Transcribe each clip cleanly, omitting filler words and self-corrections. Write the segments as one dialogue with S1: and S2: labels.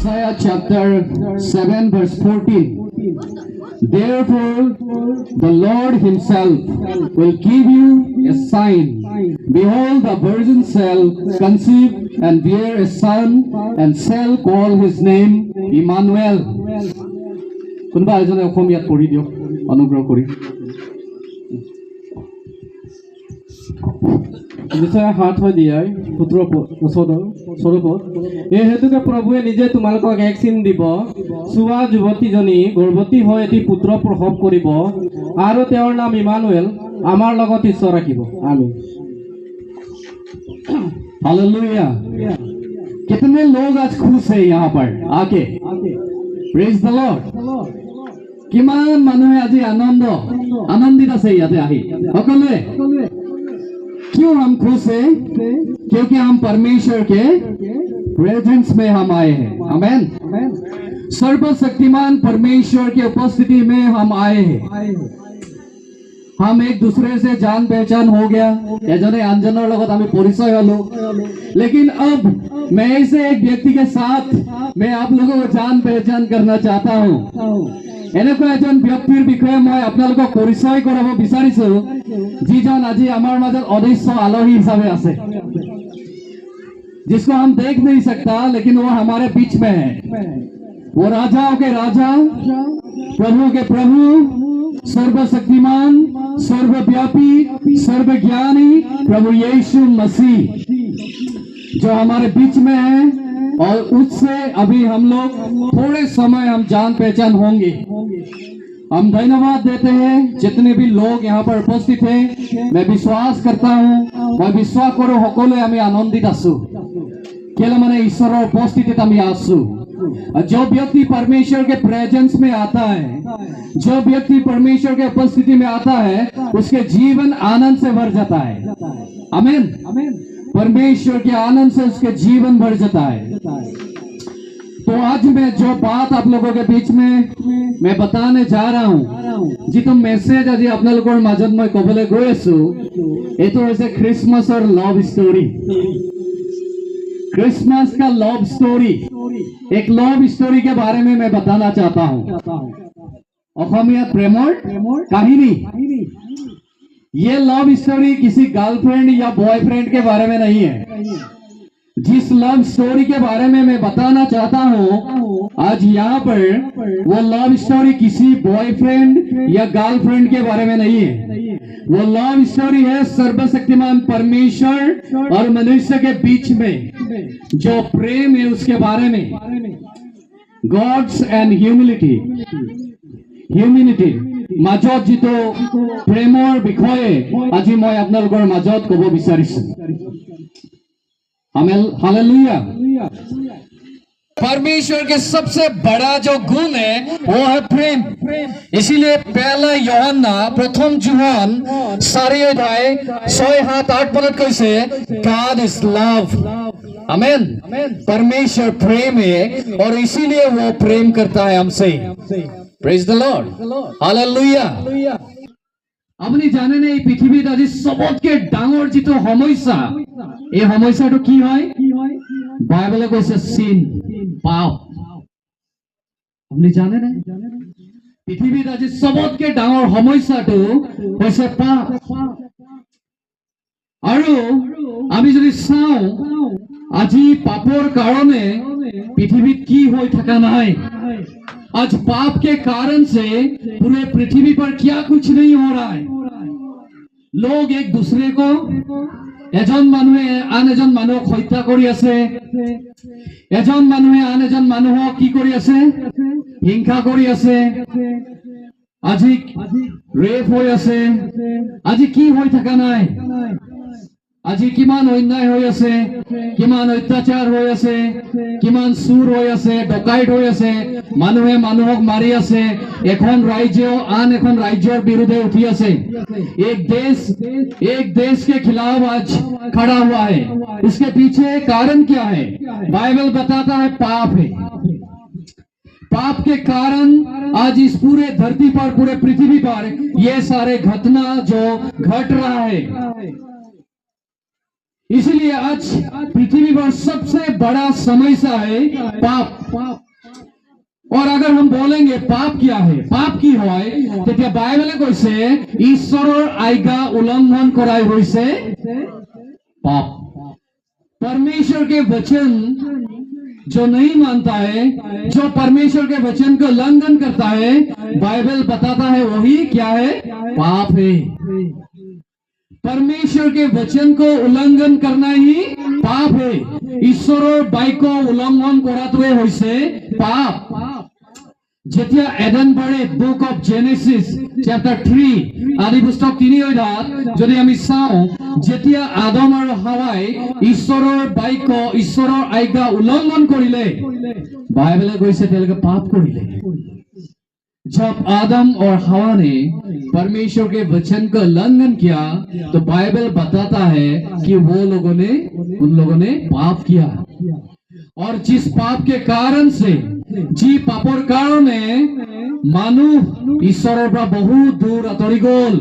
S1: Isaiah chapter 7 verse 14. Therefore, the Lord himself will give you a sign. Behold, the virgin shall conceive and bear a son, and shall call his name Emmanuel. কোনবা এজনে অসমীয়াত পঢ়ি দিয়ক অনুগ্ৰহ কৰি।
S2: নিশ্চয় হাত হৈ দিয়াই পুত্ৰ স্বৰূপত এই হেতুকে প্ৰভুৱে নিজে তোমালোকক এক চিন দিব, চোৱা যুৱতীজনী গৰ্ভৱতী হৈ এটি পুত্ৰ প্ৰসৱ কৰিব আৰু তেওঁৰ নাম ইমানুৱেল, আমাৰ লগত ঈশ্বৰ ৰাখিব। আমিন।
S1: हालेलुया। कितने लोग आज खुश है यहाँ पर आके? Praise the Lord. किमान মানুহে আজি आनंदित আছে ইয়াতে আহি সকলোৱে। क्यों हम खुश हैं? क्योंकि हम परमेश्वर के प्रेजेंस में हम आए हैं। आमेन। सर्वशक्तिमान परमेश्वर की उपस्थिति में हम आए हैं। हम एक दूसरे से जान पहचान हो गया, एजने आनजनर लगत आमी परिचय हलो, लेकिन अब मैं ऐसे एक व्यक्ति के साथ मैं आप लोगों को जान पहचान करना चाहता हूँ। এনেকুৱা এজন ব্যক্তিৰ বিষয়ে মই আপোনালোকক পৰিচয় কৰাব বিচাৰিছো, যিজন আজি আমাৰ মাজত অদৃশ্য আলহী হিচাপে আছে, जिसको हम देख नहीं सकता लेकिन वो हमारे बीच में है। वो राजाओं के राजा, प्रभु के प्रभु, सर्वशक्तिमान, सर्वव्यापी, सर्वज्ञानी प्रभु यीशु मसीह जो हमारे बीच में है, और उससे अभी हम लोग थोड़े समय हम जान पहचान होंगे। हम धन्यवाद देते हैं जितने भी लोग यहाँ पर उपस्थित हैं। मैं विश्वास करता हूँ, मैं विश्वास करो সকলে আমি আনন্দিত আছো, কেলে মানে ঈশ্বৰৰ উপস্থিতিত আমি আছো। जो व्यक्ति परमेश्वर के प्रेजेंस में आता है, जो व्यक्ति परमेश्वर के उपस्थिति में आता है, उसके जीवन आनंद से भर जाता है। आमीन। परमेश्वर के आनंद से उसके जीवन भर जाता है। तो आज मैं जो बात आप लोगों के बीच में मैं बताने जा रहा हूँ, जी तो मेसेज आज आप लोगों মাজত मैं कबले गई आसो, ये तो ऐसे क्रिसमस और लव स्टोरी। क्रिसमस का लव स्टोरी, एक लव स्टोरी के बारे में मैं बताना चाहता हूँ। অসমীয়া প্ৰেমৰ কাহিনী। ये लव स्टोरी किसी गर्लफ्रेंड या बॉयफ्रेंड के बारे में नहीं है। जिस लव स्टोरी के बारे में मैं बताना चाहता हूँ आज यहाँ पर, वो लव स्टोरी किसी बॉयफ्रेंड या गर्लफ्रेंड के बारे में नहीं है। वो लव स्टोरी है सर्वशक्तिमान परमेश्वर और मनुष्य के बीच में जो प्रेम है उसके बारे में। गॉड्स एंड ह्यूमिलिटी মাজত जितो प्रेमर বিষয়ে আজি মই আপোনালোকৰ মাজত ক'ব বিচাৰিছো। हालेलुया। परमेश्वर के सबसे बड़ा जो गुण है वो है प्रेम। इसीलिए पहला यूहन्ना प्रथम जोहन 4:6-7-8 कैसे गॉड इज लव। आमेन। परमेश्वर प्रेम है और इसीलिए वो प्रेम करता है हमसे। Praise the Lord. हालेलुया। আপুনি জানে নে এই পৃথিৱীত আজি সবতকে ডাঙৰ যিটো সমস্যা, এই সমস্যাটো কি হয়? বাইবেলে কৈছে সিন, পাপ। আপুনি জানে নে পৃথিৱীত আজি সবতকে ডাঙৰ সমস্যাটো হৈছে পাপ। আৰু আমি যদি চাওঁ আজি পাপৰ কাৰণে পৃথিৱীত কি হৈ থকা নাই। आज पाप के कारण से पूरे पृथ्वी पर क्या कुछ नहीं हो रहा है। लोग एक दूसरे को, एजन मानुहे आन एजन मानुहक हत्या करि आछे, एजन मानुहे आन एजन मानुहक की करि आछे, हिंसा करि आछे, আজি रेप হৈ আছে, আজি কি হৈ থকা নাই। আজি কিমান অন্যায় হৈ আছে, কিমান অত্যাচাৰ হৈ আছে, কিমান চুৰ হৈ আছে, ডকাইত হৈ আছে, মানুহে মানুহক মাৰি আছে, এখন ৰাজ্য আন এখন ৰাজ্যৰ বিৰুদ্ধে উঠি আছে। एक देश के खिलाफ आज खड़ा हुआ है। इसके पीछे कारण क्या है? बाइबल बताता है पाप है। पाप के कारण आज इस पूरे धरती पर, पूरे पृथ्वी पर ये सारे घटना जो घट रहा है। इसलिए आज पृथ्वी पर सबसे बड़ा समस्या है पाप। और अगर हम बोलेंगे पाप क्या है, पाप की হয় তেতিয়া বাইবেলে কৈছে ঈশ্বৰৰ आज्ञा उल्लंघन कराई হৈছে पाप। परमेश्वर के वचन जो नहीं मानता है, जो परमेश्वर के वचन को उल्लंघन करता है, बाइबल बताता है वही क्या है, पाप है। परमेश्वर के वचन को उल्लंघन करना ही पाप है। ঈশ্বৰৰ বাক্য উল্লংঘন কৰাটোৱে হৈছে পাপ। যেতিয়া এডেন বাৰে বুক অফ জেনেসিস চ্যাপ্টাৰ 3 আদি পুস্তক 3 অধ্যায়ত যদি আমি চাওঁ, যেতিয়া আদম আৰু হাৱাই ঈশ্বৰৰ বাক্য, ঈশ্বৰৰ আজ্ঞা উল্লংঘন কৰিলে, বাইবেলে কৈছে তেওঁলোকে পাপ কৰিলে। जब आदम और हवा ने परमेश्वर के वचन का उल्लंघन किया, तो बाइबल बताता है कि उन लोगों ने पाप किया। और जिस पाप के कारण से, जी पापर कारण मानुह ईश्वरों पर बहुत दूर अतरी गल।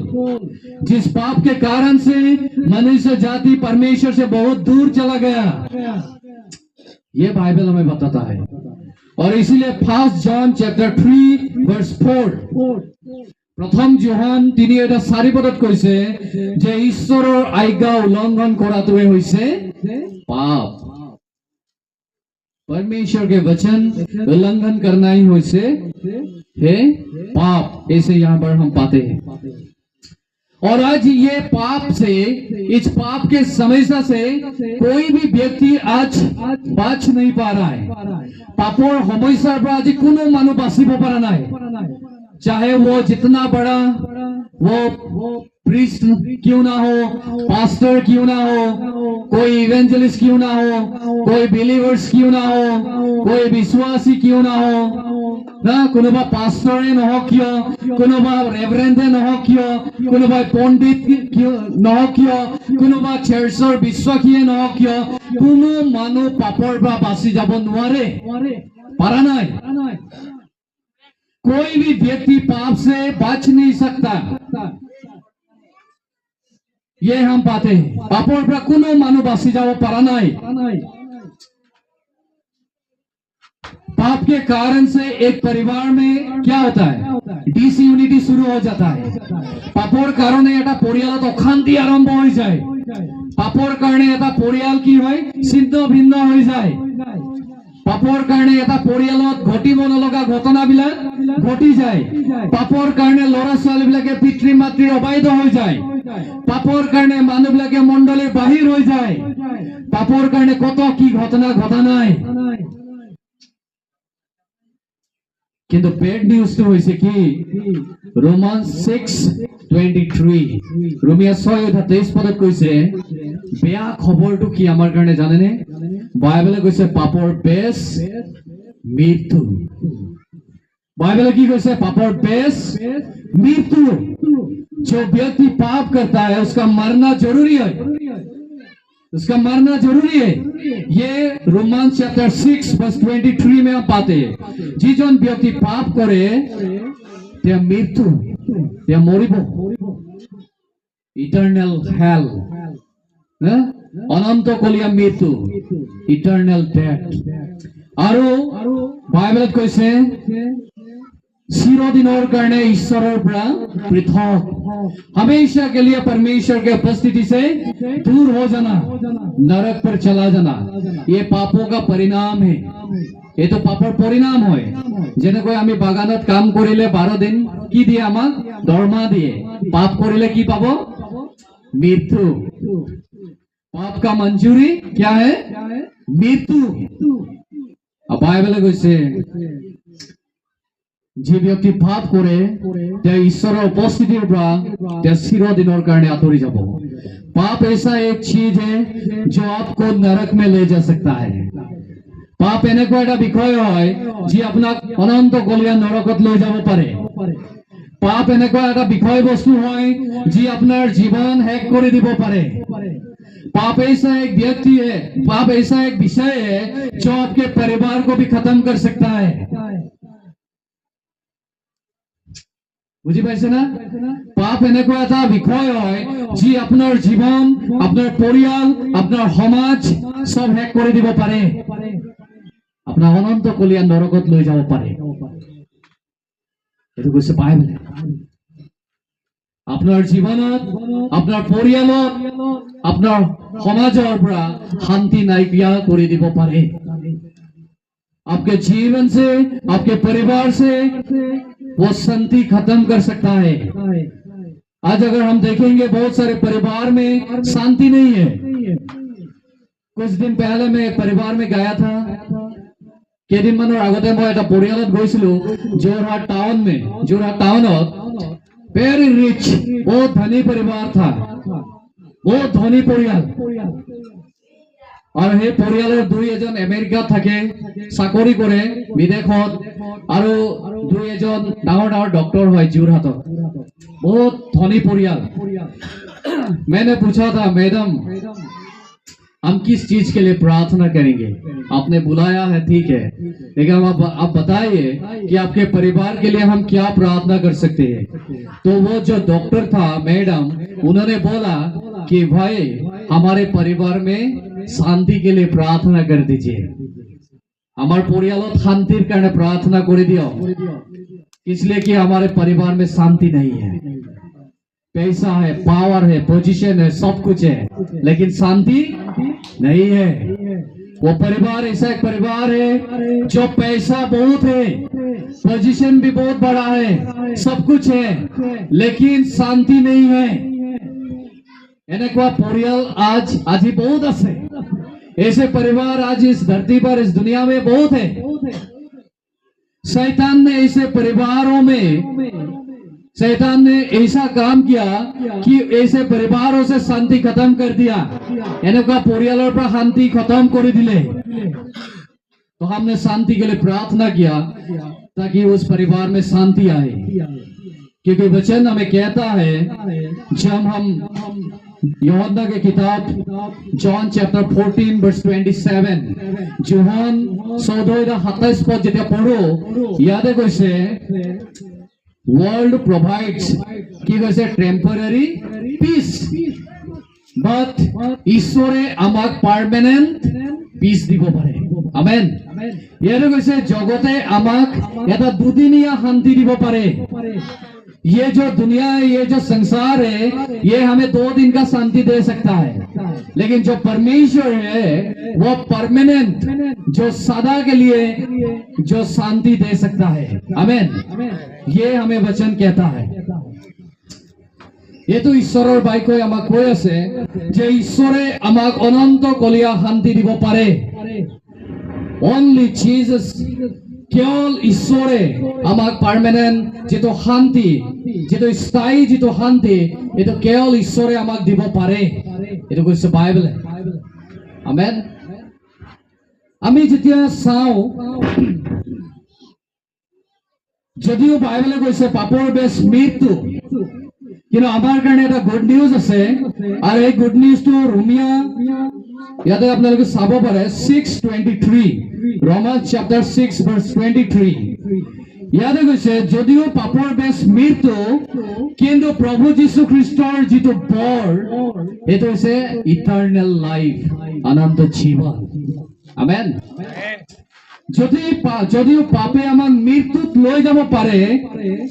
S1: जिस पाप के कारण से मनुष्य जाति परमेश्वर से बहुत दूर चला गया, ये बाइबल हमें बताता है। और इसीलिए 1 जॉन चैप्टर 3 वर्स 4 प्रथम जोहान 3:4 पदत কৈছে যে ঈশ্বৰৰ आज्ञा उल्लंघन কৰাটোৱে হৈছে पाप। परमेश्वर के वचन उल्लंघन करना ही হৈছে है पाप। ऐसे यहाँ पर हम पाते हैं। और आज ये पाप से, इस पाप के समस्या से कोई भी व्यक्ति आज बच नहीं पा रहा है। पापोर समस्या पर आज कोनो मानु बासिब पारा নাই। चाहे वो जितना बड़ा वो प्रीस्ट क्यों ना हो, पास्टर क्यों ना हो, कोई इवेंजलिस्ट क्यों ना हो, कोई बिलीवर्स क्यों ना हो, कोई विश्वासी क्यों ना हो ना, कोनोबा पास्टरे নহওক কিয়, কোনোবা ৰেভাৰেণ্ডে নহওক কিয়, কোনোবা পণ্ডিত কিয় নহওক কিয়, কোনোবা চাৰ্চৰ বিশ্বাসীয়ে নহওক কিয়, কোনো মানুহ পাপৰ পৰা বাচি যাব নোৱাৰে, পাৰা নাই। कोई भी व्यक्ति पाप से बच नहीं सकता। ये हम पाते हैं। पापों पर कोनो मानु बासी जाओ पारा নাই। पाप के कारण से एक परिवार में क्या होता है, डिसयूनिटी शुरू हो जाता है। पापोर कारण এটা পৰিয়ালত অশান্তি আৰম্ভ হৈ যায়। পাপৰ কাৰণে এটা পৰিয়াল কি হয়, ছিন্ন ভিন্ন হৈ যায়। পাপৰ কাৰণে এটা পৰিয়ালত ঘটিব নলগা ঘটনাবিলাক ঘটি যায়। পাপৰ কাৰণে ল'ৰা ছোৱালীবিলাকে পিতৃ মাতৃৰ অবাধ্য হৈ যায়। পাপৰ কাৰণে মানুহবিলাকে মণ্ডলীৰ বাহিৰ হৈ যায়। পাপৰ কাৰণে কত কি ঘটনা ঘটা নাই। কিন্তু বেড নিউজটো হৈছে কি, रोमांस 6:23 रोमिया 6:23 পদত কৈছে বেয়া খবৰটো কি আমাৰ কাৰণে জানেনে? বাইবেলে কৈছে পাপৰ বেশ মৃত্যু। বাইবেলে কি কৈছে? পাপৰ বেশ मृत्यु। जो व्यक्ति पाप करता है उसका मरना जरूरी है, उसका मरना जरूरी है। ये रोमांस चैप्टर 6:23 में हम पाते हैं। जिजन व्यक्ति पाप करे ते मृत्यु, ते मरिब, इटर्नल हेल, अनंत कलिया मृत्यु, इटर्नल डेथ। আৰু বাইবেলত কৈছে চিৰদিনৰ কাৰণে ঈশ্বৰৰ পৰা পৃথক, हमेशा के लिए परमेश्वर के उपस्थिति से दूर हो जाना, नरक पर चला जाना, ये पापों का परिणाम है। ये तो पापर परिणाम হয়। যেনেকৈ আমি বাগানত কাম কৰিলে 12 দিন কি দিয়ে, আমাক দৰমহা দিয়ে। পাপ কৰিলে কি পাব? মৃত্যু। पाप का मंजूरी क्या है? मृत्यु। अब बाइबले কৈছে যে ব্যক্তি পাপ करे ते ईश्वৰৰ उपस्थितिर পৰা ते চিৰদিনৰ কাৰণে আঁতৰি যাব। पाप ऐसा एक चीज है जो आपको नरक में ले जा सकता है। पाप এনেকুৱা এটা বিষয় হয় যি আপোনাক অনন্ত গলিয়া নৰকত লৈ যাব পাৰে। পাপ এনেকুৱা এটা বিষয় বস্তু হয় যি আপোনাৰ জীৱন শেষ কৰি দিব পাৰে। पाप ऐसा एक व्यक्ति है, पाप ऐसा एक विषय है जो आपके परिवार को भी खत्म कर सकता है। বুজি পাইছে না? পাপ এনেকুৱা এটা বিষয় হয় যি আপোনাৰ জীৱন, আপোনাৰ পৰিয়াল, আপোনাৰ সমাজ সব শেষ কৰি দিব পাৰে, আপোনাৰ অনন্ত কলীয়া নৰকত লৈ যাব পাৰে। এইটো কৈছে বাইবেলে। আপোনাৰ জীৱনত, আপোনাৰ পৰিয়ালত, আপোনাৰ সমাজৰ পৰা শান্তি নাইকিয়া কৰি দিব পাৰে। आपके जीवन से, आपके परिवार से वो शांति खत्म कर सकता है। आज अगर हम देखेंगे बहुत सारे परिवार में शांति नहीं है। कुछ दिन पहले मैं एक परिवार में गया था। केदिनमाনৰ আগতে মই এটা পৰিয়ালত গৈছিলো जोरहाट टाउনত। वेरी रिच, बहुत धनी परिवार था, बहुत धनी परियाल। और সেই পৰিয়ালৰ দুই এজন আমেৰিকাত থাকে, চাকৰি কৰে বিদেশত, আৰু দুই এজন ডাঙৰ ডাঙৰ ডক্টৰ হয় যোৰহাটত। बहुत धनी परियाल। मैंने पूछा था, मैडम हम किस चीज के लिए प्रार्थना करेंगे? आपने बुलाया है, ठीक है, लेकिन आप बताइए कि आपके परिवार के लिए हम क्या प्रार्थना कर सकते हैं। तो वो जो डॉक्टर था, मैडम, उन्होंने बोला कि भाई हमारे परिवार में शांति के लिए प्रार्थना कर दीजिए। हमारे परिवार शांतिर कारण प्रार्थना कर दियो, इसलिए कि हमारे परिवार में शांति नहीं है। पैसा है, पावर है, पोजीशन है, सब कुछ है, लेकिन शांति नहीं है। वो परिवार ऐसा एक परिवार है जो पैसा बहुत है, पोजीशन भी बहुत बड़ा है, सब कुछ है, लेकिन शांति नहीं है। এনেকুৱা परिवार आज ही बहुत আছে। ऐसे परिवार आज इस धरती पर, इस दुनिया में बहुत है। शैतान ने ऐसे परिवारों में, शैतान ने ऐसा काम किया कि ऐसे परिवारों से शांति खत्म कर दिया। এনেকুৱা পৰিয়ালৰ পৰা শান্তি खत्म कर दिले। तो हमने शांति के लिए प्रार्थना किया ताकि उस परिवार में शांति आए, क्योंकि वचन हमें कहता है, जब हम यूहन्ना के किताब जॉन चैप्टर 14 वर्स 27, जोहन 14:27 पद যেতিয়া পঢ়ো, ইয়াতে কৈছে वर्ल्ड प्रोवाइड्स কি কৈছে টেম্পোরারি পিস, বাট ঈশ্বৰে আমাক পার্মানেন্ট পিস দিব পাৰে। আমেন। ইয়াতে কৈছে জগতে আমাক এটা দুদিনীয়া শান্তি দিব পাৰে। ये जो दुनिया है, ये जो संसार है, ये हमें 2 दिन का शांति दे सकता है, लेकिन जो परमेश्वर है वो परमानेंट, जो सदा के लिए जो शांति दे सकता है। आमेन। ये हमें वचन कहता है। ये तो ঈশ্বৰৰ বাক্যই আমাক কৈ আছে যে ঈশ্বৰে আমাক অনন্ত কলীয়া শান্তি দিব পাৰে। Only Jesus, केवल ईश्वरे आमाक पार्मानेंट जेतो शांति, जेतो स्थायी जेतो शांति, ये तो केवल ईश्वरे आमाक दिबो पारे। ये तो কৈছে বাইবেলে। आमेन। আমি যেতিয়া চাও, যদিও বাইবেলে কৈছে পাপৰ বেছ মৃত্যু, কিন্তু আমাৰ কাৰণে এটা গুড নিউজ আছে। আৰু এই গুড নিউজটো ৰোমিয়া, ইয়াতে আপোনালোকে চাব পাৰে 6:23, Romans chapter 6 verse 23। ইয়াতে কৈছে যদিও পাপৰ বেছ মৃত্যু, কিন্তু প্ৰভু যীশু খ্ৰীষ্টৰ যিটো বৰ, এইটো হৈছে ইটাৰনেল লাইফ, অনন্ত জীৱন। আমেন। যদিও পাপে আমাক মৃত্যুত লৈ যাব পাৰে,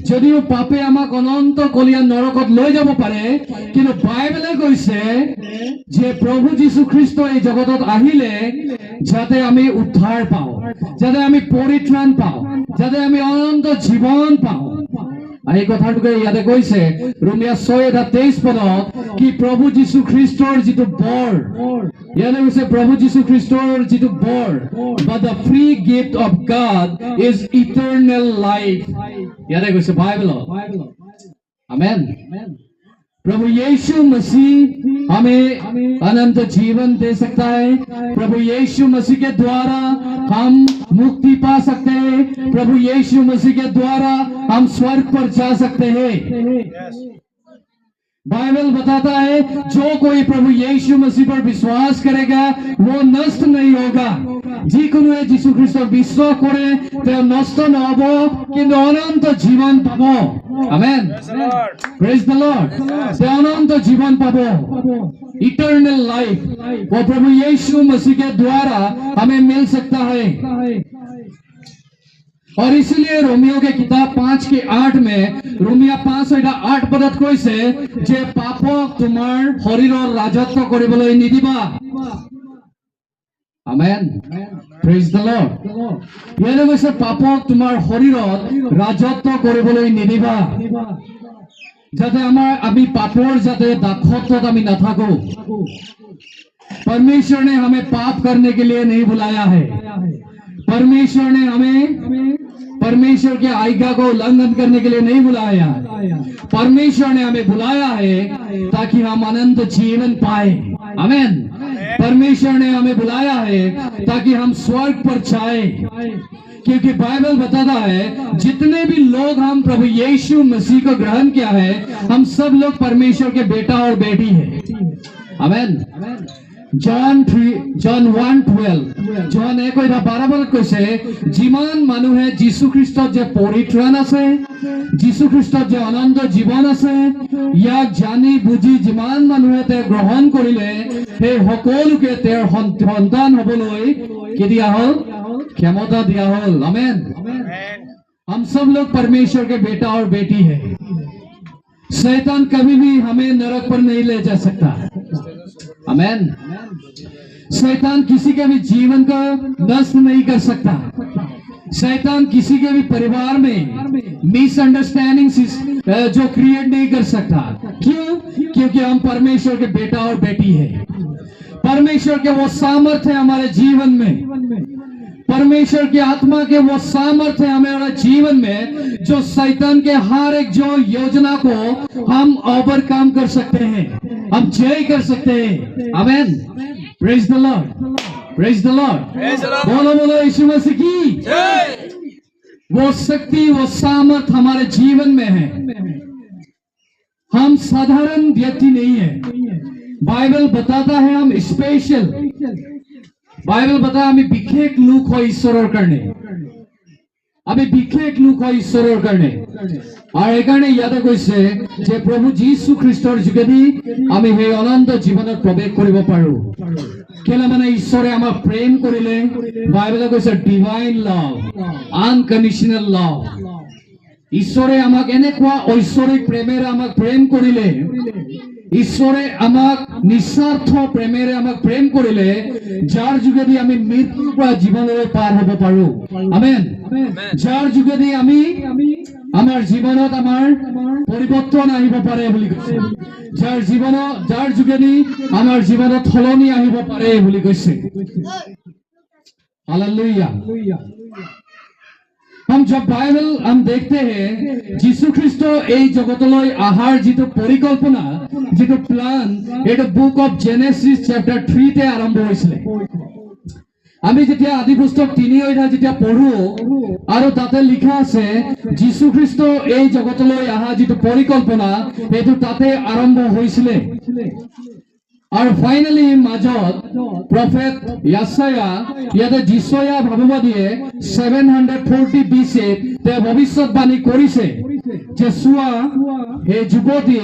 S1: যদিও পাপে আমাক অনন্ত কলীয়া নৰকত লৈ যাব পাৰে, কিন্তু বাইবেলে কৈছে যে প্ৰভু যীশু খ্ৰীষ্ট এই জগতত আহিলে যাতে আমি উদ্ধাৰ পাওঁ, যাতে আমি পৰিত্ৰাণ পাওঁ, যাতে আমি অনন্ত জীৱন পাওঁ। এই কথাটোকে ইয়াতে কৈছে ৰোমিয়া 6:23 পদত কি প্ৰভু যীশু খ্ৰীষ্টৰ যিটো বৰ, ইয়াতে কৈছে প্ৰভু যীশু খ্ৰীষ্টৰ যিটো বৰ, but the free gift of God is eternal life। ইয়াতে কৈছে বাইবেলত। আমেন। प्रभु यीशु मसीह हमें अनंत जीवन दे सकता है। प्रभु यीशु मसीह के द्वारा हम मुक्ति पा सकते हैं। प्रभु यीशु मसीह के द्वारा हम स्वर्ग पर जा सकते हैं। बाइबल बताता है जो कोई प्रभु यीशु मसीह पर विश्वास करेगा वो नष्ट नहीं होगा, যিকোনোৱে যীশু খ্ৰীষ্টক বিশ্বাস কৰে তেওঁ নষ্ট নহব কিন্তু অনন্ত জীৱন পাব আমেন প্ৰেজ দ্য লৰ্ড তেওঁ অনন্ত জীवन পাব इटर्नल लाइफ वो प्रभु यीशु मसीह के द्वारा हमें मिल सकता है और इसलिए रोमियो के किताब 5:8 में रोमिया 5:8 पदत কৈছে যে পাপক তোমাৰ শৰীৰৰ ৰাজত্ব কৰিবলৈ নিদিবা আমেন প্ৰেজ দ্য লৰ্ড ইয়াৰে কৈছে পাপক তোমাৰ শৰীৰত ৰাজত্ব কৰিবলৈ নিদিবা যাতে আমি पापोर जाते दाखत आमी न थाको परमेश्वर ने हमें पाप करने के लिए नहीं बुलाया है परमेश्वर ने हमें परमेश्वर के आज्ञा को उल्लंघन करने के लिए नहीं बुलाया परमेश्वर ने हमें बुलाया है ताकि हम अनंत जीवन पाए आमेन परमेश्वर ने हमें बुलाया है ताकि हम स्वर्ग पर जाए क्योंकि बाइबल बताता है जितने भी लोग हम प्रभु यीशु मसीह को ग्रहण किया है हम सब लोग परमेश्वर के बेटा और बेटी है आमेन जॉन 1:12 जॉन 1:12 কৈছে যিমান মানুহে যীশু খ্ৰীষ্টত যে পৰিত্ৰাণ আছে যীশু খ্ৰীষ্টত যে অনন্ত জীৱন আছে ইয়াক জানি বুজি যিমান মানুহে তে গ্ৰহণ কৰিলে সেই সকলোকে তেওঁৰ সন্তান হ'বলৈ কি দিয়া হ'ল क्षमता दिया हो आमेन हम सब लोग परमेश्वर के बेटा और बेटी है शैतान कभी भी हमें नरक पर नहीं ले जा सकता आमेन शैतान किसी के भी जीवन को नष्ट नहीं कर सकता शैतान किसी के भी परिवार में मिसअंडरस्टैंडिंग जो क्रिएट नहीं कर सकता क्यों क्योंकि हम परमेश्वर के बेटा और बेटी है परमेश्वर के वो सामर्थ्य हमारे जीवन में परमेश्वर की आत्मा के वो सामर्थ्य हमारे जीवन में जो शैतान के हर एक जो योजना को हम ओवरकम कर सकते हैं हम जय कर सकते हैं आमेन praise the Lord praise the Lord बोलो बोलो यीशु मसीह की जय वो शक्ति वो सामर्थ्य हमारे जीवन में है हम साधारण व्यक्ति नहीं है बाइबल बताता है हम स्पेशल बाइबल बता हमें बिखेक लोक हो ईश्वৰৰ কাৰণে আমি বিশেষ লোক হয় ঈশ্বৰৰ কাৰণে আৰু এই কাৰণে ইয়াতে কৈছে যে প্ৰভু যীশু খ্ৰীষ্টৰ যোগেদি আমি সেই অনন্ত জীৱনত প্ৰৱেশ কৰিব পাৰো কেলে মানে ঈশ্বৰে আমাক প্ৰেম কৰিলে বাইবেলে কৈছে ডিভাইন লাভ আনকন্ডিশনাল লাভ ঈশ্বৰে আমাক এনেকুৱা ঐশ্বৰিক প্ৰেমেৰে আমাক প্ৰেম কৰিলে ঈশ্বৰে আমাক নিস্বাৰ্থ প্ৰেমেৰে আমাক প্ৰেম কৰিলে যাৰ যোগেদি আমি মৃত্যুৰ পৰা জীৱনলৈ পাৰ হ'ব পাৰো আমেন যাৰ যোগেদি আমি আমাৰ জীৱনত আমাৰ পৰিৱৰ্তন আহিব পাৰে বুলি কৈছে যাৰ যোগেদি আমাৰ জীৱনত সলনি আহিব পাৰে বুলি কৈছে हालेलुया हम जब बाइबल हम देखते हैं जीशु ख्रिस्ट এই জগতলৈ আহাৰ যিটো পৰিকল্পনা যিটো প্লান এটা বুক অফ জেনেসিস চ্যাপ্টার 3 তে আৰম্ভ হৈছিল আমি যেতিয়া আদি পুস্তক 3 অধ্যায় যেতিয়া পঢ়ো আৰু তাতে লিখা আছে যীশু খ্রিস্ট এই জগতলৈ আহা যিটো পৰিকল্পনা এটো তাতে আৰম্ভ হৈছিল और फाइनली মাজত प्रॉफेट याशाया ইয়াতে যিশয়া ভগবাদীয়ে 740 BC তে ভবিষ্যৎবাণী কৰিছে যে সুৱা হে যুৱতী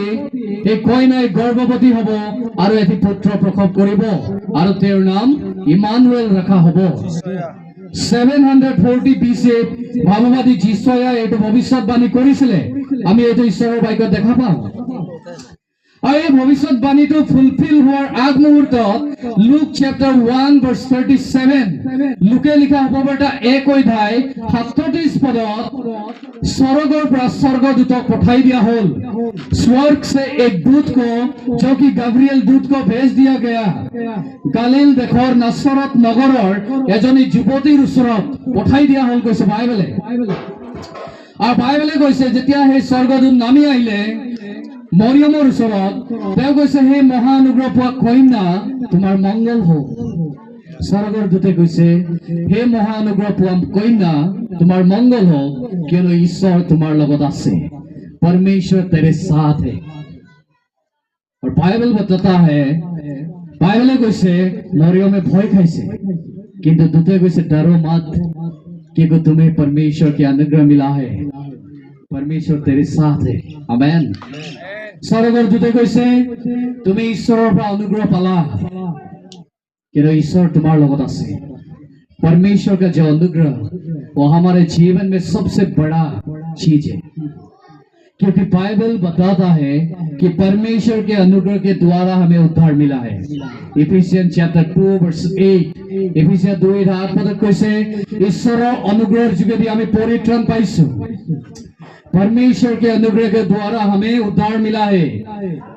S1: হে কইনাই গৰ্ভৱতী হ'ব আৰু এটি পুত্ৰ প্ৰসৱ কৰিব আৰু তেওঁৰ নাম ইমানুৱেল ৰাখা হ'ব 740 BC ভগবাদী যিশয়া এটো ভবিষ্যৎবাণী কৰিছিল আমি এটো ঈশ্বৰৰ বাক্যত দেখা পাওঁ और ये भविष्यवाणी तो फुलफिल हुआ आग मुहूर्त लुक चैप्टर 1 वर्स 37 लुके लिखा हबटा 1 अध्याय 37 पद स्वर्गर पर स्वर्गदूतक पठाई दिया होल स्वर्ग से एक दूत को जो कि गब्रिएल दूत को भेज दिया गया गालिल देखर नासरत नगरर एजनी युवतीर उसरत पठाई दिया होल কৈছে বাইবেলে আর বাইবেলে কৈছে যেতিয়া হে স্वर्गदूत নামি আইলে মৰিয়মৰ ওচৰত তেওঁ কৈছে হে মহানুগ্ৰহ পোৱা কন্যা তোমাৰ মংগল হোক স্বৰ্গৰ দূতে কৈছে হে মহানুগ্ৰহ পোৱা কন্যা তোমাৰ মংগল হোক কিয়নো ঈশ্বৰ তোমাৰ লগত আছে परमेश्वर तेरे साथ है और बाइबल बताता है बाइबले কৈছে মৰিয়মে ভয় খাইছে किंतु दूते कैसे डरो मत, क्योंकि तुम्हें परमेश्वर की अनुग्रह मिला है, परमेश्वर तेरे साथ है। आमेन। स्वर्गर दूते कैसे तुम्हें ईश्वर पर अनुग्रह पाला, क्योंकि ईश्वर तुम्हारे लोगों से। परमेश्वर का जो अनुग्रह वो हमारे जीवन में सबसे बड़ा चीज है, क्योंकि बाइबल बताता है कि परमेश्वर के अनुग्रह के द्वारा हमें उद्धार मिला है। इफिसियन चैप्टर 2 वर्स 8, इफिसियन 2:8 कैसे ईश्वर अनुग्रह যোগেদি हमें परित्राण पाइसु। परमेश्वर के अनुग्रह के द्वारा हमें उद्धार मिला है।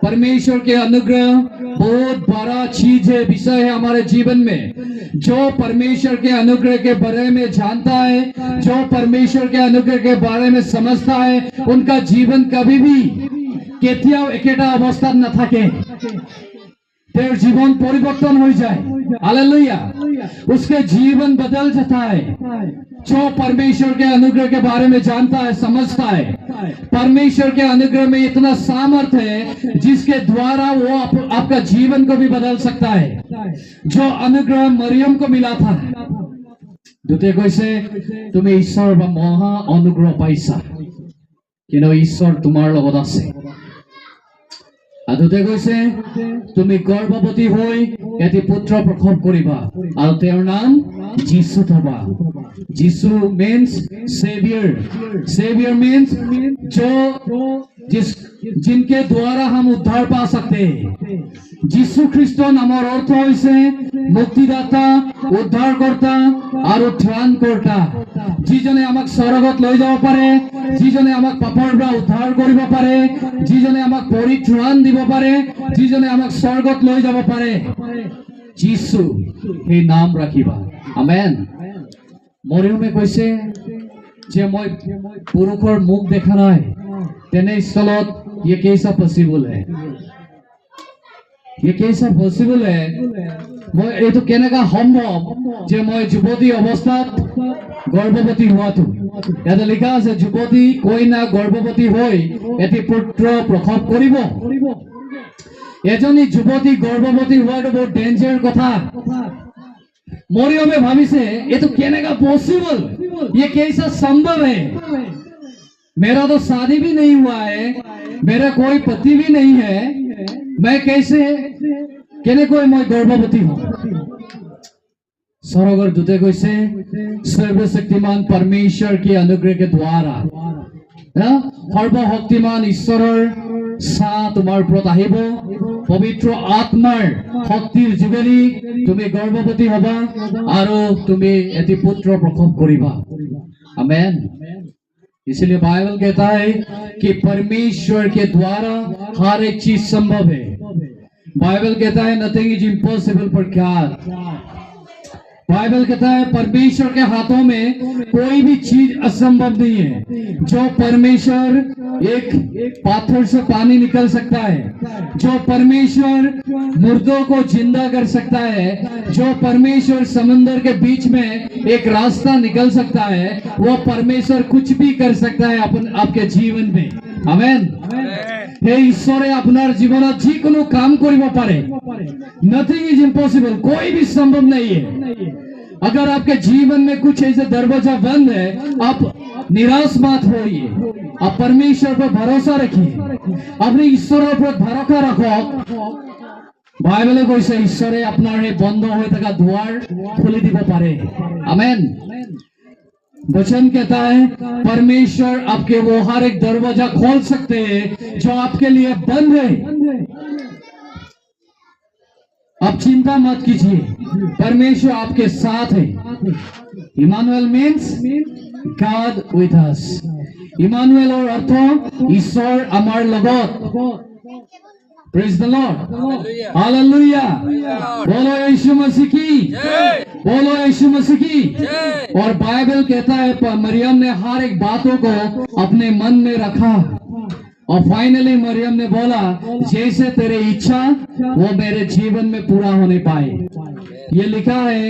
S1: परमेश्वर के अनुग्रह बहुत बड़ा चीज है, विषय है हमारे जीवन में। जो परमेश्वर के अनुग्रह के बारे में जानता है, जो परमेश्वर के अनुग्रह के बारे में समझता है, उनका जीवन कभी भी केतियाओ एकेटा अवस्था न থাকে। तेरे जीवन परिवर्तन हो जाए। हालेलुया। उसके जीवन बदल जाता है। जो परमेश्वर के अनुग्रह के बारे में जानता है, समझता है, परमेश्वर के अनुग्रह में इतना सामर्थ है जिसके द्वारा वो आपका जीवन को भी बदल सकता है। जो अनुग्रह मरियम को मिला था, दूते कैसे तुम्हें ईश्वर বা মহা অনুগ্রহ পাইছা, কিন্তু ईश्वर তোমার লগত আছে। दूते कैसे তুমি গর্ভবতী হই এটি পুত্র প্রসব করিবা আর তেওঁৰ নাম যিশু থবা। যিশু means savior, savior means जिनके द्वारा हम उद्धार पा सकते हैं। যিশু খ্রিস্ট নামৰ অর্থ হৈছে মুক্তিদাতা, উদ্ধাৰকৰ্তা আৰু ত্ৰাণকৰ্তা। যিজনে আমাক স্বৰ্গত লৈ যাব পাৰে, যিজনে আমাক পাপৰ পৰা উদ্ধাৰ কৰিব পাৰে, যিজনে আমাক পৰিত্ৰাণ দিব পাৰে, যিজনে আমাক স্বৰ্গত লৈ যাব পাৰে। যিশু, এই নাম ৰাখিবা। আমেন। মৰিয়মে কৈছে যে মই পুৰুষৰ মুখ দেখা নাই, তেনে স্থলত ये कैसा पॉसिबल है, ये कैसा पॉसिबल है। मैं ये तो कहने का সম্ভব যে মই যুৱতী অৱস্থাত গৰ্ভৱতী হোৱাটো। ইয়াতে লিখা আছে যুৱতী কইনা গৰ্ভৱতী হৈ এটি পুত্ৰ প্ৰসৱ কৰিব। এজনী যুৱতী গৰ্ভৱতী হোৱাটো বহুত ডেঞ্জাৰ কথা। মৰিয়মে ভাবিছে ये तो कहने का पॉसिबल, ये कैसा संभव है। मेरा तो शादी भी नहीं हुआ है, मेरा कोई पति भी नहीं है, मैं कैसे केने कोई मैं गर्भवती हूँ। स्वर्गर दूते कैसे सर्वशक्तिमान परमेश्वर के अनुग्रह के द्वारा सर्वशक्तिमान ईश्वरर साथ तुम्हार ওপৰত আহিব। पवित्र आत्मार शक्तिर যোগেদি তুমি गर्भवती হবা আৰু তুমি এটি পুত্ৰ প্ৰসৱ কৰিবা। आमेन। इसलिए बाइबल कहता है कि परमेश्वर के द्वारा हर एक चीज संभव है। बाइबल कहता है nothing is impossible for God. Bible कहता है परमेश्वर के हाथों में कोई भी चीज असंभव नहीं है। जो परमेश्वर एक पाथर से पानी निकल सकता है, जो परमेश्वर मुर्दों को जिंदा कर सकता है, जो परमेश्वर समंदर के बीच में एक रास्ता निकल सकता है, वो परमेश्वर कुछ भी कर सकता है आपके जीवन में। आमेन। हे ईश्वरे अपनार जीवन जिकोनो काम करिब पारे। नथिंग इज इम्पॉसिबल, कोई भी संभव नहीं है। अगर आपके जीवन में कुछ ऐसे दरवाजा बंद है, आप निराश मत होइए, आप परमेश्वर पर भरोसा रखिए, अपने ईश्वर पर भरोसा रखो। बाइबले কৈছে ঈশ্বরে আপনার এই বন্ধ হয়ে থাকা দুয়ার খুলে দিব পারে। आमेन। वचन कहता है परमेश्वर आपके वो हर एक दरवाजा खोल सकते हैं जो आपके लिए बंद है। आप चिंता मत कीजिए, परमेश्वर आपके साथ है। Immanuel means God with us. Immanuel और अर्थ ईश्वर आमार लगत। Praise the Lord. हालेलुया। बोलो यीशु मसीह की, बोलो यीशु मसीह की। और बाइबल कहता है मरियम ने हर एक बातों को अपने मन में रखा और फाइनली मरियम ने बोला जैसे तेरे इच्छा वो मेरे जीवन में पूरा होने पाए। ये लिखा है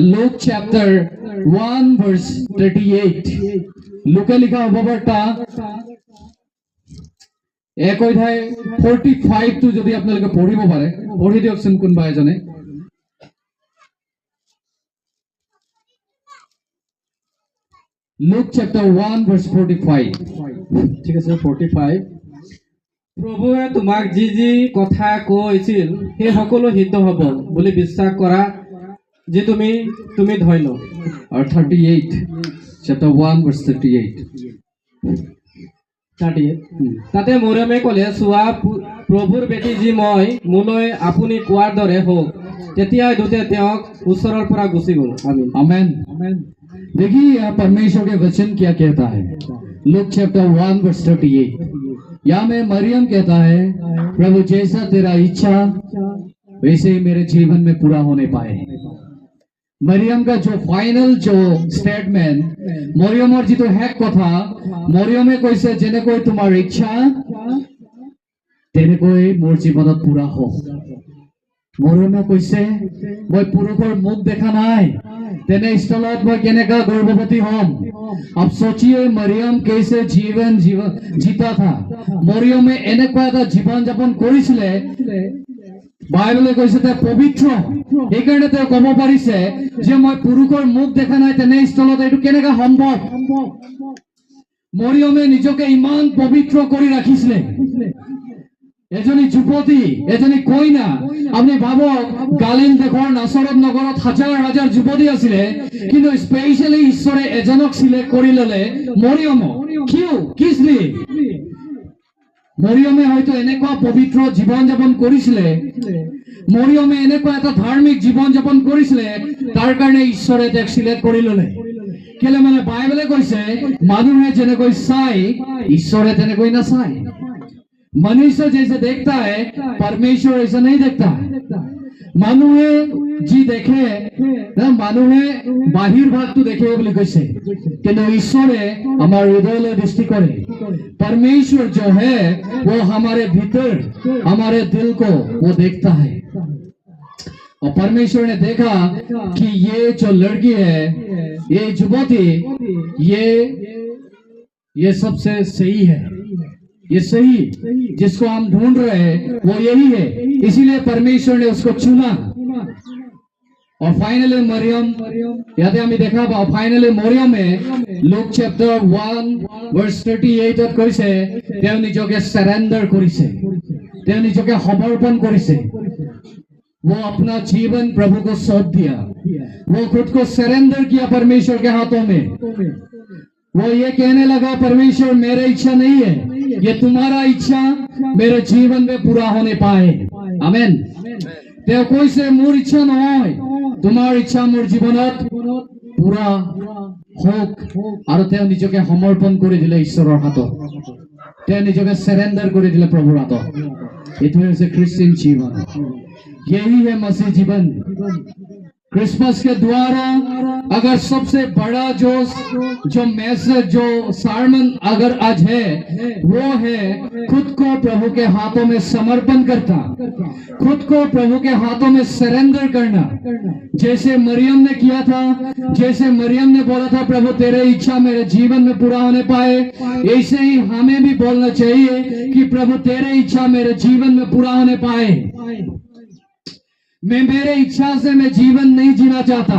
S1: लूक चैप्टर 1 वर्स 38। लूके लिखा होबटा एक अध्याय 45 तो যদি আপোনালোকে পঢ়িব পাৰে পঢ়ি দিয়কচোন কোনবা এজনে। Luke chapter 1 verse 45.
S2: ঠিক আছে 45 প্ৰভুৱে তোমাক যি যি কথা কৈছিল সেই সকলো সিদ্ধ হ'ব বুলি বিশ্বাস কৰা যে তুমি ধন্য
S1: Or 38. Chapter 1 verse 38.
S2: তাতে মৰিয়মে ক'লে চোৱা প্ৰভুৰ বেটি যি মই মোলৈ আপুনি কোৱাৰ দৰে হওক তেতিয়া দুতে তেওঁক ওচৰৰ পৰা গুচি গ'ল আমিন
S1: Amen. देखिए यहाँ परमेश्वर के वचन क्या कहता है. Luke chapter 1 verse 38. यहाँ में मरियम कहता है प्रभु जैसा तेरा इच्छा वैसे ही मेरे जीवन में पूरा होने पाए. मरियम का जो फाइनल जो स्टेटमेंट मरियम और जी तो है कथा मरियमे কৈছে যেনেকৈ তোমাৰ ইচ্ছা তেনেকৈ মোৰ জীৱনত पूरा हो. মৰিয়মে কৈছে মই পুৰুষৰ মুখ দেখা নাই तेने स्थलत मैं केनेका गर्भवती होम. अब सोचिए मरियम कैसे जीवन जीता था. मरियम में এনেকুৱা এটা জীবন যাপন কৰিছিলে বাইবেলে কৈছে তে পবিত্ৰ এইকাৰণে তে ক'ব পাৰিছে যে মই পুৰুষৰ মুখ দেখা নাই তেনে স্থলত এইটো কেনেকা সম্ভৱ. মৰিয়মে নিজকে ইমান পবিত্ৰ কৰি ৰাখিছিলে. এজনী যুৱতী এজনী কইনা আপনি ভাবক গালিল দেশৰ নাছৰত নগৰত হাজাৰ হাজাৰ যুৱতী আছিলে কিন্তু স্পেশালি ঈশ্বৰে এজনক সিলেক্ট কৰি ললে মৰিয়ম. কিয় কিছলি মৰিয়মে হয়তো এনেকুৱা পবিত্ৰ জীৱন যাপন কৰিছিলে মৰিয়মে এনেকুৱা এটা ধাৰ্মিক জীৱন যাপন কৰিছিলে তাৰ কাৰণে ঈশ্বৰে তেওঁক সিলেক্ট কৰি ললে. কেলে মানে বাইবেলে কৈছে মানুহে যেনেকৈ চাই ঈশ্বৰে তেনেকৈ নাচায়. मनुष्य जैसे देखता है परमेश्वर ऐसा नहीं देखता. মানুহে যি দেখে না মানুহে বাহিৰ ভাগটো দেখে বুলি কৈছে কিন্তু ঈশ্বৰে আমাৰ হৃদয়লৈ দৃষ্টি কৰে. परमेश्वर जो है वो हमारे भीतर हमारे दिल को वो देखता है. और परमेश्वर ने देखा कि ये जो लड़की है ये युवती ये सबसे सही है. ये सही जिसको हम ढूंढ रहे हैं वो यही है. इसीलिए परमेश्वर ने उसको चुना. और फाइनली मरियम याद हमें देखा फाइनली मरियम में लुक चैप्टर 1 verse 38 কৈছে তেওঁ নিজকে सरेंडर কৰিছে তেওঁ নিজকে সমৰ্পণ কৰিছে. वो अपना जीवन प्रभु को सौंप दिया. वो खुद को सरेंडर किया परमेश्वर के हाथों में. वो ये कहने लगा परमेश्वर मेरी इच्छा नहीं है ये तुम्हारा इच्छा मेरे जीवन में पूरा होने पाए. आमेन. ते कोई से मोर इच्छा নহয় तुम्हार इच्छा मोर जीवনত पूरा হোক আৰু তেওঁ নিজকে সমৰ্পণ কৰি দিলে ঈশ্বৰৰ হাতত. তেওঁ নিজকে सरेंडर কৰি দিলে প্ৰভুৰ হাতত. এইটো হৈছে খ্ৰীষ্টিয়ান জীवन. यही है मसीह जीवन. क्रिसमस के द्वारा अगर सबसे बड़ा जो मैसेज जो सरमन अगर आज है वो है खुद को प्रभु के हाथों में समर्पण करता. खुद को प्रभु के हाथों में सरेंडर करना. जैसे मरियम ने किया था जैसे मरियम ने बोला था प्रभु तेरे इच्छा मेरे जीवन में पूरा होने पाए ऐसे ही हमें भी बोलना चाहिए कि प्रभु तेरे इच्छा मेरे जीवन में पूरा होने पाए. मैं मेरे इच्छा से मैं जीवन नहीं जीना चाहता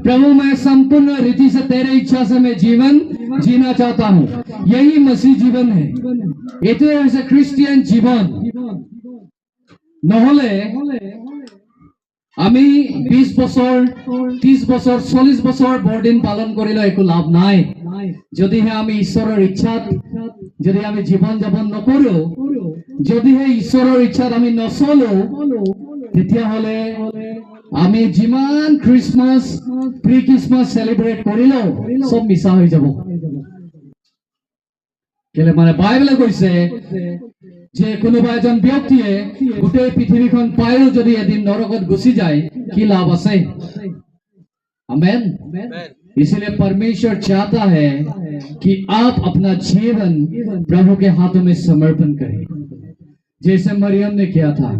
S1: प्रभु मैं संपूर्ण रीति से तेरे इच्छा से मैं जीवन जीना चाहता हूँ. यही मसीह जीवन है. एते হৈছে খ্ৰীষ্টিয়ান জীবন. নহলে আমি 20 বছৰ 30 বছৰ 40 বছৰ বৰদিন পালন কৰিলে একো লাভ নাই যদিহে আমি ঈশ্বৰৰ ইচ্ছাত যদি আমি জীৱন যাপন নকৰো যদিহে ঈশ্বৰৰ ইচ্ছাত আমি নচলো তেতিয়া হলে আমি যিমান ক্ৰিসমাস প্ৰি ক্ৰিসমাস সেলিব্রেট কৰিলো সব মিছা হৈ যাব. কেলে মানে বাইবেলে কৈছে যে কোনোবা এজন ব্যক্তিয়ে গোটেই পৃথিৱীখন পায়ো যদি এদিন নৰকত গুচি যায় কি লাভ আছে. आमेन. इसलिए परमेश्वर चाहता है कि आप अपना जीवन प्रभु के हाथों में समर्पण करें जैसे मरियम ने किया था.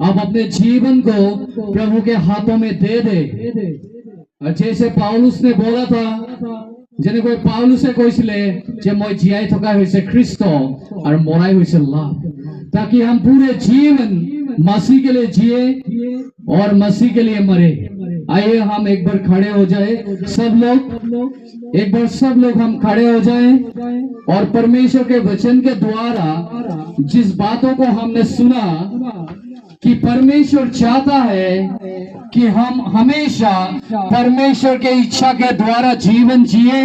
S1: आप अपने जीवन को प्रभु के हाथों में दे दे. और जैसे पौलुस ने बोला था যেনেকৈ পাউলুসে কৈছিলে যে মই জীয়াই থকা হৈছে খ্রিস্ট और মৰাই হৈছে লাভ ताकि हम पूरे जीवन मसीह के लिए जिए और मसीह के लिए मरे. आइए हम एक बार खड़े हो जाए, सब लोग एक बार सब लोग हम खड़े हो जाए और परमेश्वर के वचन के द्वारा जिस बातों को हमने सुना कि परमेश्वर चाहता है कि हम हमेशा परमेश्वर के इच्छा के द्वारा जीवन जिए,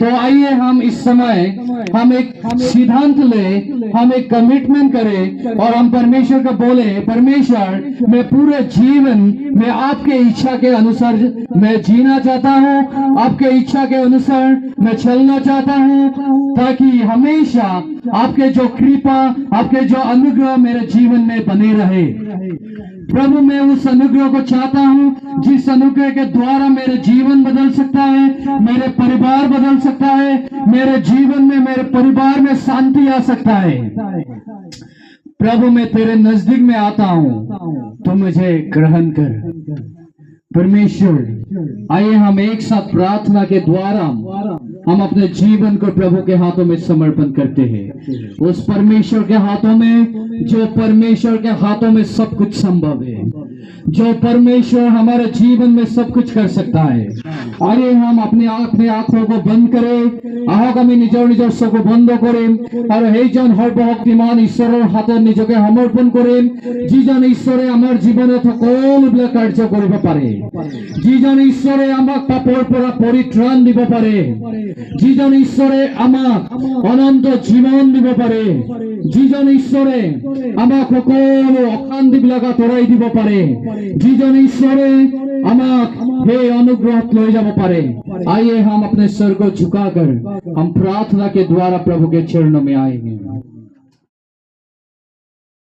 S1: तो आइए हम इस समय हम एक सिद्धांत ले, हम एक कमिटमेंट करें और हम परमेश्वर को बोले, परमेश्वर मैं पूरे जीवन में आपके इच्छा के अनुसार मैं जीना चाहता हूँ, आपके इच्छा के अनुसार मैं चलना चाहता हूँ, ताकि हमेशा आपके जो कृपा, आपके जो अनुग्रह मेरे जीवन में बने रहे। प्रभु मैं उस अनुग्रह को चाहता हूँ जिस अनुग्रह के द्वारा मेरे जीवन बदल सकता है, मेरे परिवार बदल सकता है, मेरे जीवन में, मेरे परिवार में शांति आ सकता है। प्रभु मैं तेरे नजदीक में आता हूँ, तो मुझे ग्रहण कर। परमेश्वर आइए हम एक साथ प्रार्थना के द्वारा हम अपने जीवन को प्रभु के हाथों में समर्पण करते हैं, उस परमेश्वर के हाथों में जो परमेश्वर के हाथों में सब कुछ संभव है, जो परमेश्वर हमारे जीवन में सब कुछ कर सकता है। आइए हम अपने आंखों को बंद करें, आगामी निजर निजर सबको बंद करें और हे जन সর্বশক্তিমান ঈশ্বৰৰ হাতে নিজকে সমৰ্পণ করেন, যিজন ঈশ্বৰে আমাৰ জীৱনত সকলোবিলাক কাৰ্য কৰিব পাৰে, যিজন ঈশ্বৰে আমাক পাপৰ পৰা পৰিত্ৰাণ দিব পাৰে, যিজন ঈশ্বৰে আমাক অনন্ত জীৱন দিব পাৰে, যিজন ঈশ্বৰে আমাক সকলো অশান্তিবিলাক আঁতৰাই দিব পাৰে, যিজন ঈশ্বৰে আমাক हे अनुग्रह ले जा पारे। आइए हम अपने सर को झुकाकर हम प्रार्थना के द्वारा प्रभु के चरणों में आएंगे।